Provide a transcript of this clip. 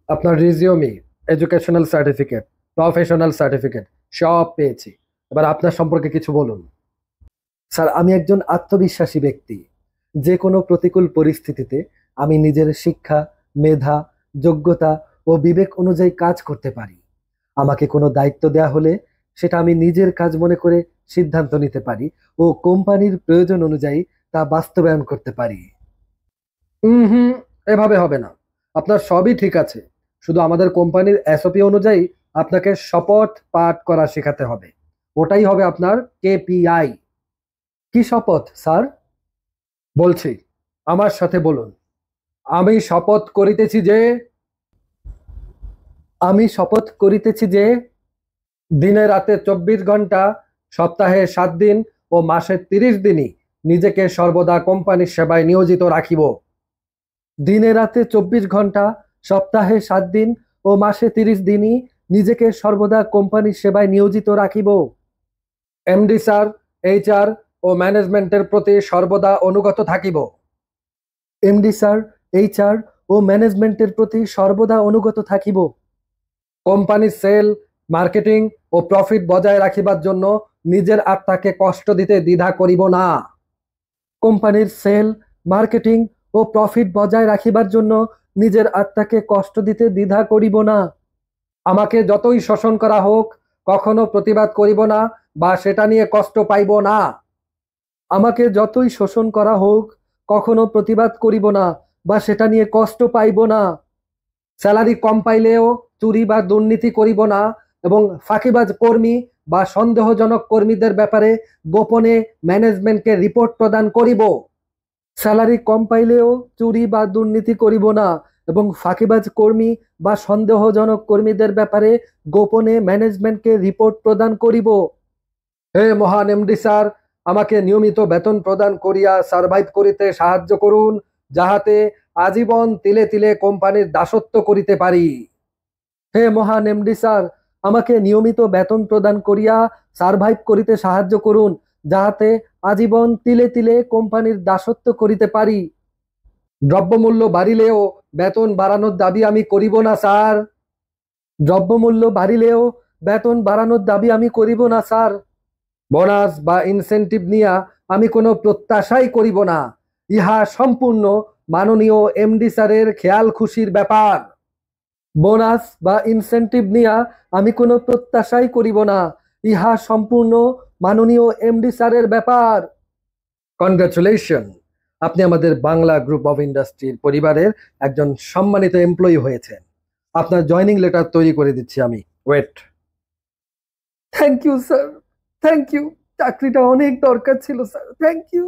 আপনার resume, educational certificate, professional certificate সব পেয়েছি। এবার আপনার সম্পর্কে কিছু বলুন। স্যার, আমি একজন আত্মবিশ্বাসী ব্যক্তি। যে কোনো প্রতিকূল পরিস্থিতিতে আমি নিজের শিক্ষা, মেধা, যোগ্যতা ও বিবেক অনুযায়ী কাজ করতে পারি। আমাকে কোনো দায়িত্ব দেয়া হলে সেটা আমি নিজের কাজ মনে করে সিদ্ধান্ত নিতে পারি ও কোম্পানির প্রয়োজন অনুযায়ী তা বাস্তবায়ন করতে পারি। হুম, এভাবে হবে না। আপনার সবই ঠিক আছে, শুধু আমাদের কোম্পানির এসওপি অনুযায়ী আপনাকে শপথ পাঠ করা শেখাতে হবে। ওটাই হবে আপনার কেপিআই। কি শপথ স্যার? বলছি, আমার সাথে বলুন। আমি শপথ করিতেছি যে আমি শপথ করিতেছি যে দিনে রাতে 24 ঘন্টা, সপ্তাহে 7 দিন ও মাসে 30 দিনই নিজেকে সর্বদা কোম্পানির সেবায় নিয়োজিত রাখিব। দিনে রাতে 24 ঘন্টা, সপ্তাহে 7 দিন ও মাসে 30 দিনই নিজেকে সর্বদা কোম্পানির সেবায় নিয়োজিত রাখিব। এমডি স্যার, এইচআর ও ম্যানেজমেন্টের প্রতি সর্বদা অনুগত থাকিব। এমডি স্যার, এইচআর ও ম্যানেজমেন্টের প্রতি সর্বদা অনুগত থাকিব। কোম্পানির সেল, মার্কেটিং ও প্রফিট বজায় রাখিবার জন্য নিজের আত্মাকে কষ্ট দিতে দ্বিধা করিব না। কোম্পানির সেল, মার্কেটিং ও প্রফিট বজায় রাখিবার জন্য নিজের আত্মাকে কষ্ট দিতে দ্বিধা করিব না। আমাকে যতই শোষণ করা হোক, কখনো প্রতিবাদ করিব না বা সেটা নিয়ে কষ্ট পাইব না। আমাকে যতই শোষণ করা হোক, কখনো প্রতিবাদ করিব না বা সেটা নিয়ে কষ্ট পাইব না। স্যালারি কম পাইলেও চুরি বা দুর্নীতি করিব না এবং ফাঁকিবাজ কর্মী বা সন্দেহজনক কর্মীদের ব্যাপারে গোপনে ম্যানেজমেন্টকে রিপোর্ট প্রদান করিব। স্যালারি কম পাইলেও চুরি বা দুর্নীতি করিব না এবং ফাঁকিবাজ কর্মী বা সন্দেহজনক কর্মীদের ব্যাপারে গোপনে ম্যানেজমেন্টকে রিপোর্ট প্রদান করিব। হে মহান এমডি স্যার, আমাকে নিয়মিত বেতন প্রদান করিয়া সার্ভাইভ করিতে সাহায্য করুন, যাহাতে আজীবন তিলে তিলে কোম্পানির দাসত্ব করিতে পারি। হে মহান এমডি স্যার, আমাকে নিয়মিত বেতন প্রদান করিয়া সার্ভাইভ করিতে সাহায্য করুন, যাহাতে আজীবন তিলে তিলে কোম্পানির দাসত্ব করিতে পারি। দ্রব্যমূল্য বাড়িলেও বেতন বাড়ানোর দাবি আমি করিব না স্যার। দ্রব্যমূল্য বাড়িলেও বেতন বাড়ানোর দাবি আমি করিব না স্যার। বোনাস বা ইনসেন্টিভ নিয়া আমি কোনো প্রত্যাশাই করিব না। ইহা সম্পূর্ণ মাননীয় এমডি স্যারের খেয়াল খুশির ব্যাপার। বোনাস বা ইনসেন্টিভ নিয়া আমি কোনো প্রত্যাশাই করিব না। ইহা সম্পূর্ণ মাননীয় এমডি স্যারের ব্যাপার। কনগ্রাচুলেশন, আপনি আমাদের বাংলা গ্রুপ অফ ইন্ডাস্ট্রির পরিবারের একজন সম্মানিত এমপ্লয়ি হয়েছেন। আপনার জয়নিং লেটার তৈরি করে দিচ্ছি আমি। Wait. Thank you sir, thank you. চাকরিটা অনেক দরকার ছিল স্যার, থ্যাংক ইউ।